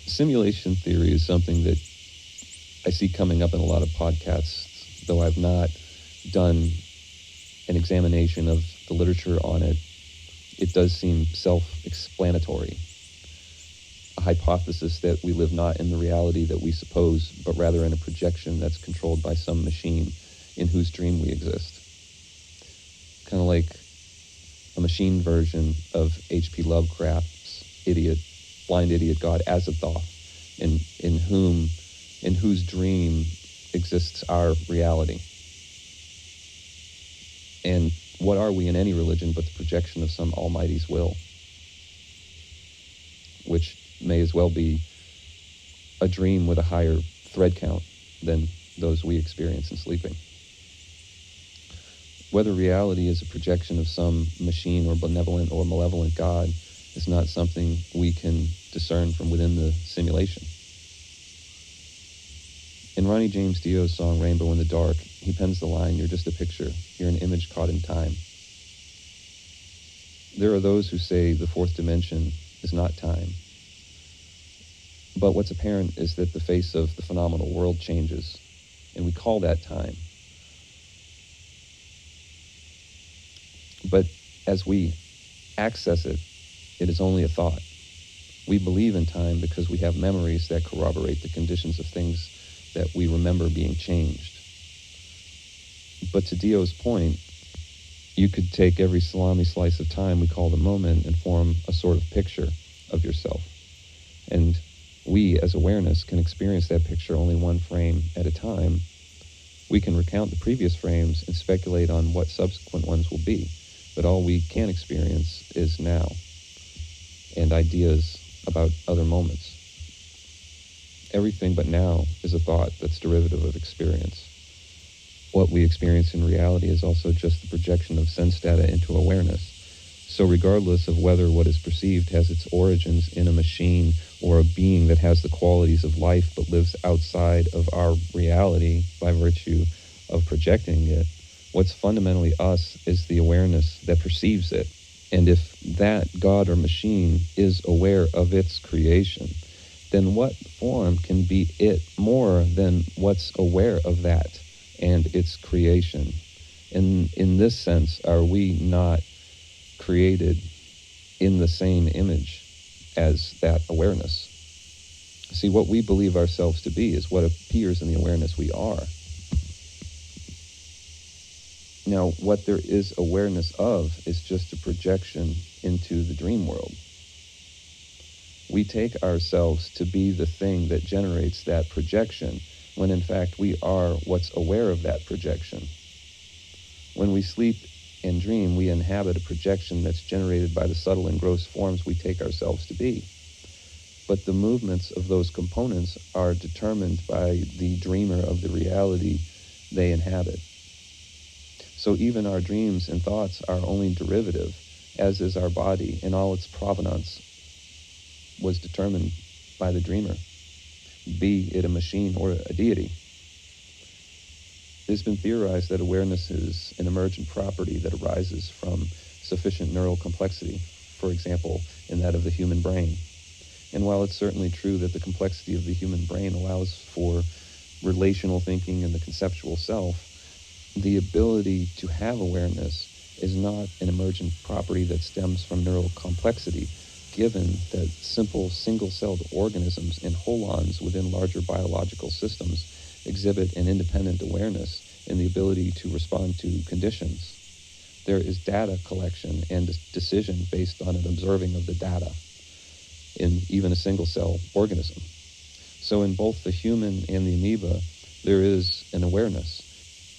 Simulation theory is something that I see coming up in a lot of podcasts, though I've not done an examination of the literature on it. It does seem self-explanatory. A hypothesis that we live not in the reality that we suppose, but rather in a projection that's controlled by some machine in whose dream we exist. Kind of like a machine version of H.P. Lovecraft's blind idiot god Azathoth, in whose dream exists our reality. And what are we in any religion but the projection of some almighty's will, which may as well be a dream with a higher thread count than those we experience in sleeping. Whether reality is a projection of some machine or benevolent or malevolent god is not something we can discern from within the simulation. In Ronnie James Dio's song Rainbow in the Dark, he pens the line, "You're just a picture, you're an image caught in time." There are those who say the fourth dimension is not time. But what's apparent is that the face of the phenomenal world changes, and we call that time. But as we access it, it is only a thought. We believe in time because we have memories that corroborate the conditions of things that we remember being changed. But to Dio's point, you could take every salami slice of time we call the moment and form a sort of picture of yourself. And we, as awareness, can experience that picture only one frame at a time. We can recount the previous frames and speculate on what subsequent ones will be. But all we can experience is now and ideas about other moments. Everything but now is a thought that's derivative of experience. What we experience in reality is also just the projection of sense data into awareness. So regardless of whether what is perceived has its origins in a machine or a being that has the qualities of life but lives outside of our reality by virtue of projecting it, what's fundamentally us is the awareness that perceives it. And if that God or machine is aware of its creation, then what form can be it more than what's aware of that and its creation? And in this sense, are we not created in the same image as that awareness? See, what we believe ourselves to be is what appears in the awareness we are. Now, what there is awareness of is just a projection into the dream world. We take ourselves to be the thing that generates that projection, when in fact we are what's aware of that projection. When we sleep and dream, we inhabit a projection that's generated by the subtle and gross forms we take ourselves to be. But the movements of those components are determined by the dreamer of the reality they inhabit. So even our dreams and thoughts are only derivative, as is our body, and all its provenance was determined by the dreamer, be it a machine or a deity. It has been theorized that awareness is an emergent property that arises from sufficient neural complexity, for example, in that of the human brain. And while it's certainly true that the complexity of the human brain allows for relational thinking and the conceptual self, the ability to have awareness is not an emergent property that stems from neural complexity, given that simple single-celled organisms and holons within larger biological systems exhibit an independent awareness and the ability to respond to conditions. There is data collection and decision based on an observing of the data in even a single-cell organism. So in both the human and the amoeba, there is an awareness,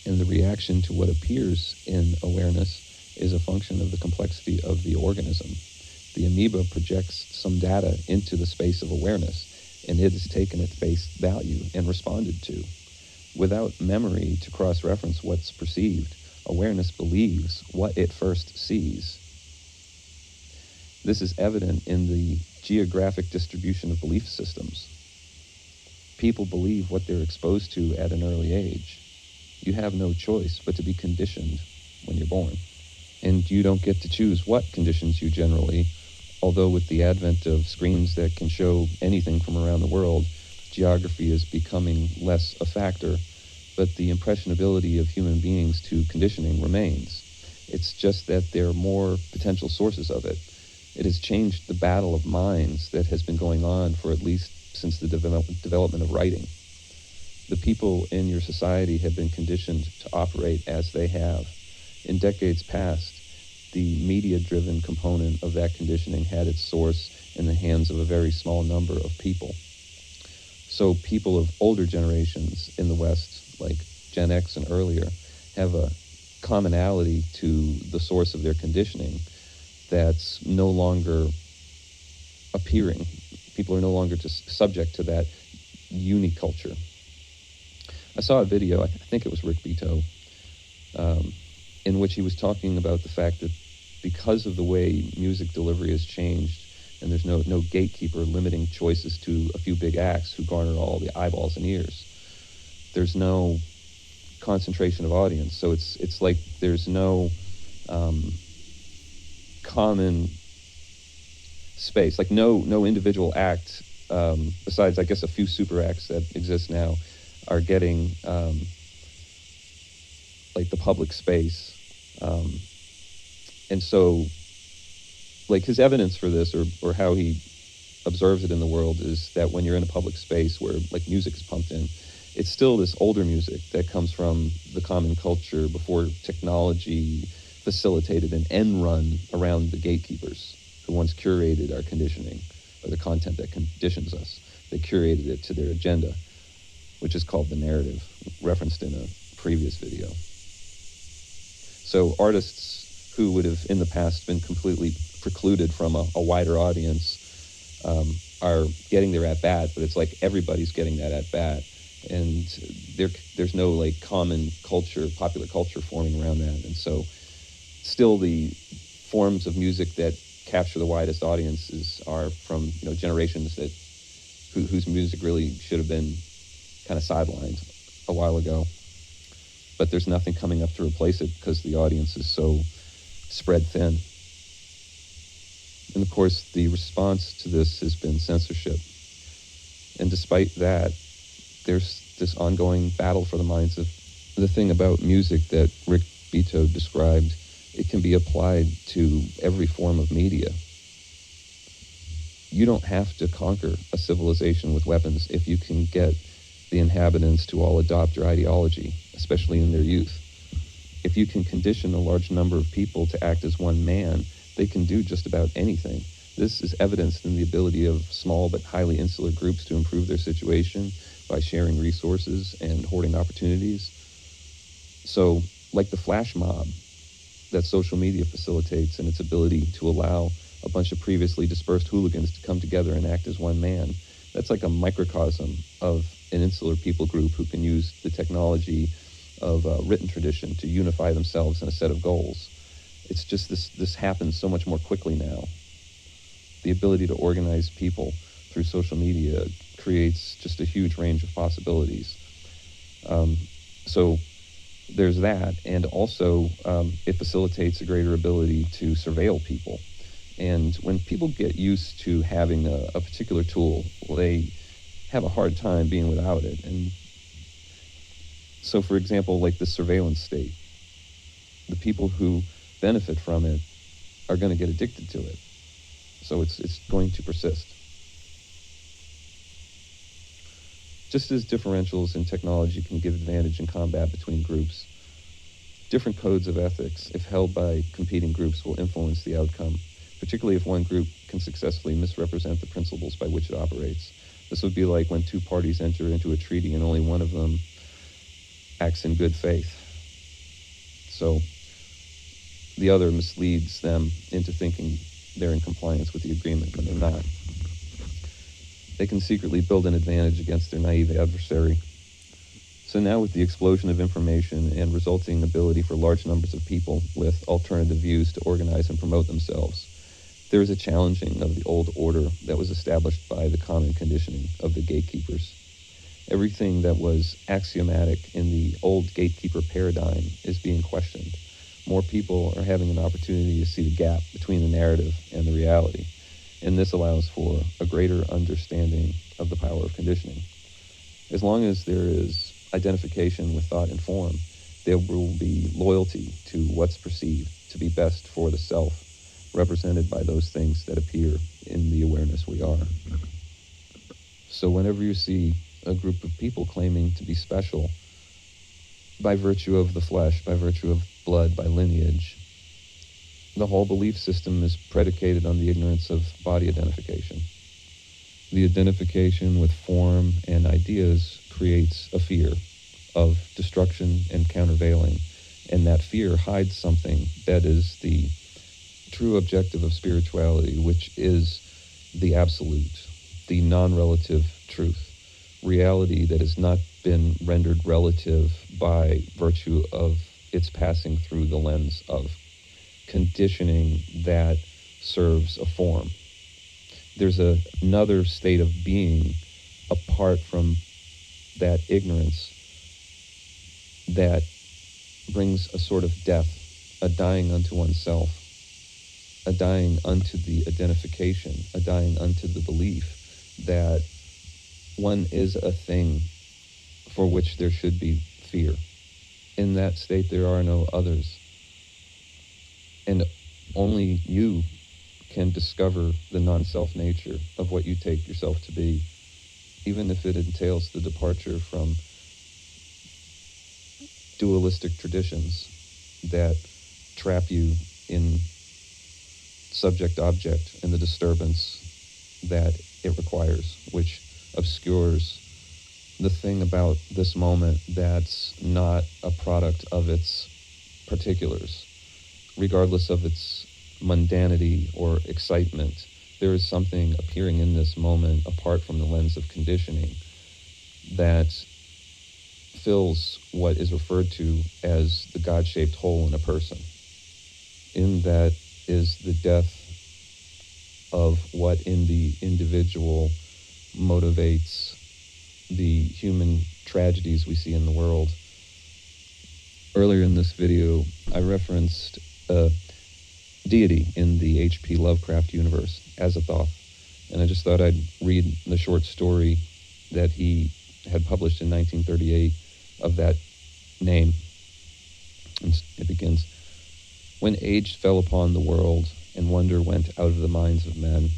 and the reaction to what appears in awareness is a function of the complexity of the organism. The amoeba projects some data into the space of awareness, and it is taken at face value and responded to. Without memory to cross-reference what's perceived, awareness believes what it first sees. This is evident in the geographic distribution of belief systems. People believe what they're exposed to at an early age. You have no choice but to be conditioned when you're born. And you don't get to choose what conditions you generally Although with the advent of screens that can show anything from around the world, geography is becoming less a factor, but the impressionability of human beings to conditioning remains. It's just that there are more potential sources of it. It has changed the battle of minds that has been going on for at least since the development of writing. The people in your society have been conditioned to operate as they have. In decades past, the media-driven component of that conditioning had its source in the hands of a very small number of people. So people of older generations in the West, like Gen X and earlier, have a commonality to the source of their conditioning that's no longer appearing. People are no longer just subject to that uniculture. I saw a video, I think it was Rick Beato, in which he was talking about the fact that because of the way music delivery has changed, and there's no gatekeeper limiting choices to a few big acts who garner all the eyeballs and ears, there's no concentration of audience. So it's like there's no common space, like no individual act, besides I guess a few super acts that exist now, are getting like the public space. And so like his evidence for this, or how he observes it in the world, is that when you're in a public space where like music is pumped in, it's still this older music that comes from the common culture before technology facilitated an end run around the gatekeepers who once curated our conditioning, or the content that conditions us. They curated it to their agenda, which is called the narrative, referenced in a previous video. So artists who would have in the past been completely precluded from a wider audience are getting their at-bat, but it's like everybody's getting that at-bat. And there's no like common culture, popular culture forming around that. And so still the forms of music that capture the widest audiences are from generations that whose music really should have been kind of sidelined a while ago. But there's nothing coming up to replace it because the audience is so spread thin. And of course, the response to this has been censorship. And despite that, there's this ongoing battle for the minds of the thing about music that Rick Beato described. It can be applied to every form of media. You don't have to conquer a civilization with weapons if you can get the inhabitants to all adopt your ideology, especially in their youth. If you can condition a large number of people to act as one man, they can do just about anything. This is evidenced in the ability of small but highly insular groups to improve their situation by sharing resources and hoarding opportunities. So, like the flash mob that social media facilitates, and its ability to allow a bunch of previously dispersed hooligans to come together and act as one man, that's like a microcosm of an insular people group who can use the technology of written tradition to unify themselves in a set of goals. It's just this happens so much more quickly now. The ability to organize people through social media creates just a huge range of possibilities. So there's that, and also it facilitates a greater ability to surveil people. And when people get used to having a particular tool, well, they have a hard time being without it. And so, for example, like the surveillance state, the people who benefit from it are going to get addicted to it. So it's going to persist. Just as differentials in technology can give advantage in combat between groups, different codes of ethics, if held by competing groups, will influence the outcome, particularly if one group can successfully misrepresent the principles by which it operates. This would be like when two parties enter into a treaty and only one of them acts in good faith. So the other misleads them into thinking they're in compliance with the agreement when they're not. They can secretly build an advantage against their naive adversary. So now, with the explosion of information and resulting ability for large numbers of people with alternative views to organize and promote themselves, there is a challenging of the old order that was established by the common conditioning of the gatekeepers. Everything that was axiomatic in the old gatekeeper paradigm is being questioned. More people are having an opportunity to see the gap between the narrative and the reality. and this allows for a greater understanding of the power of conditioning. As long as there is identification with thought and form, there will be loyalty to what's perceived to be best for the self, represented by those things that appear in the awareness we are. So whenever you see a group of people claiming to be special by virtue of the flesh, by virtue of blood, by lineage, the whole belief system is predicated on the ignorance of body identification. The identification with form and ideas creates a fear of destruction and countervailing, and that fear hides something that is the true objective of spirituality, which is the absolute, the non-relative truth, reality that has not been rendered relative by virtue of its passing through the lens of conditioning that serves a form. There's another state of being apart from that ignorance that brings a sort of death, a dying unto oneself, a dying unto the identification, a dying unto the belief that one is a thing for which there should be fear. In that state, there are no others. And only you can discover the non-self nature of what you take yourself to be, even if it entails the departure from dualistic traditions that trap you in subject-object and the disturbance that it requires, which obscures the thing about this moment that's not a product of its particulars. Regardless of its mundanity or excitement, there is something appearing in this moment apart from the lens of conditioning that fills what is referred to as the God-shaped hole in a person. In that is the death of what in the individual motivates the human tragedies we see in the world. Earlier in this video, I referenced a deity in the H.P. Lovecraft universe, Azathoth, and I just thought I'd read the short story that he had published in 1938 of that name. And it begins, "When age fell upon the world, and wonder went out of the minds of men,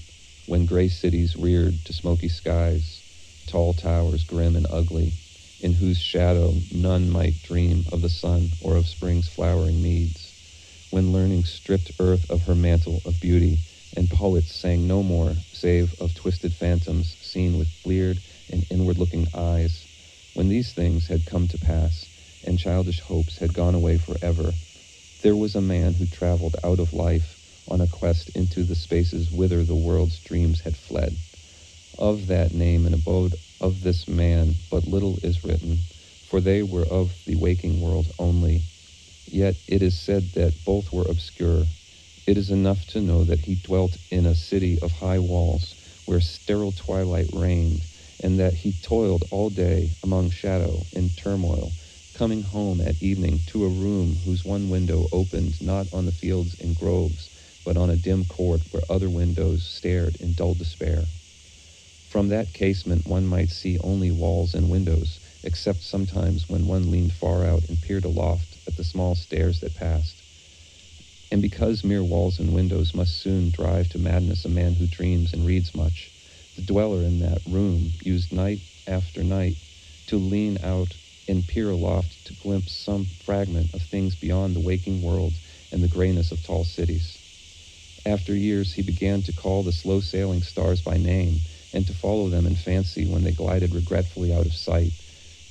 when gray cities reared to smoky skies, tall towers grim and ugly, in whose shadow none might dream of the sun or of spring's flowering meads, when learning stripped earth of her mantle of beauty, and poets sang no more save of twisted phantoms seen with bleared and inward-looking eyes, when these things had come to pass, and childish hopes had gone away forever, there was a man who traveled out of life on a quest into the spaces whither the world's dreams had fled. Of that name and abode of this man but little is written, for they were of the waking world only. Yet it is said that both were obscure. It is enough to know that he dwelt in a city of high walls, where sterile twilight reigned, and that he toiled all day among shadow and turmoil, coming home at evening to a room whose one window opened not on the fields and groves, but on a dim court where other windows stared in dull despair. From that casement one might see only walls and windows, except sometimes when one leaned far out and peered aloft at the small stairs that passed. And because mere walls and windows must soon drive to madness a man who dreams and reads much, the dweller in that room used night after night to lean out and peer aloft to glimpse some fragment of things beyond the waking world and the grayness of tall cities. After years, he began to call the slow-sailing stars by name and to follow them in fancy when they glided regretfully out of sight,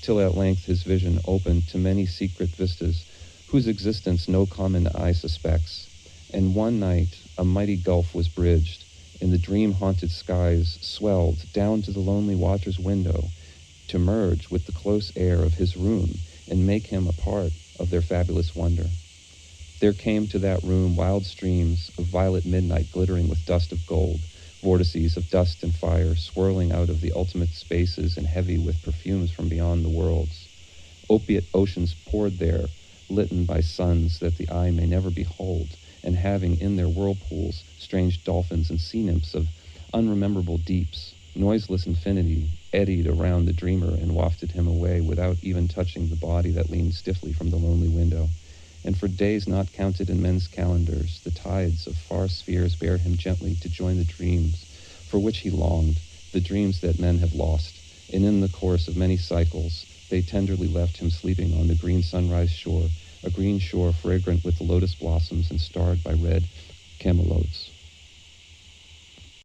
till at length his vision opened to many secret vistas whose existence no common eye suspects. And one night a mighty gulf was bridged, and the dream-haunted skies swelled down to the lonely watcher's window to merge with the close air of his room and make him a part of their fabulous wonder. There came to that room wild streams of violet midnight glittering with dust of gold, vortices of dust and fire swirling out of the ultimate spaces and heavy with perfumes from beyond the worlds. Opiate oceans poured there, litten by suns that the eye may never behold, and having in their whirlpools strange dolphins and sea nymphs of Unrememberable deeps, noiseless infinity, eddied around the dreamer and wafted him away without even touching the body that leaned stiffly from the lonely window. And for days not counted in men's calendars, the tides of far spheres bear him gently to join the dreams for which he longed, the dreams that men have lost. And in the course of many cycles, they tenderly left him sleeping on the green sunrise shore, a green shore fragrant with the lotus blossoms and starred by red camelotes.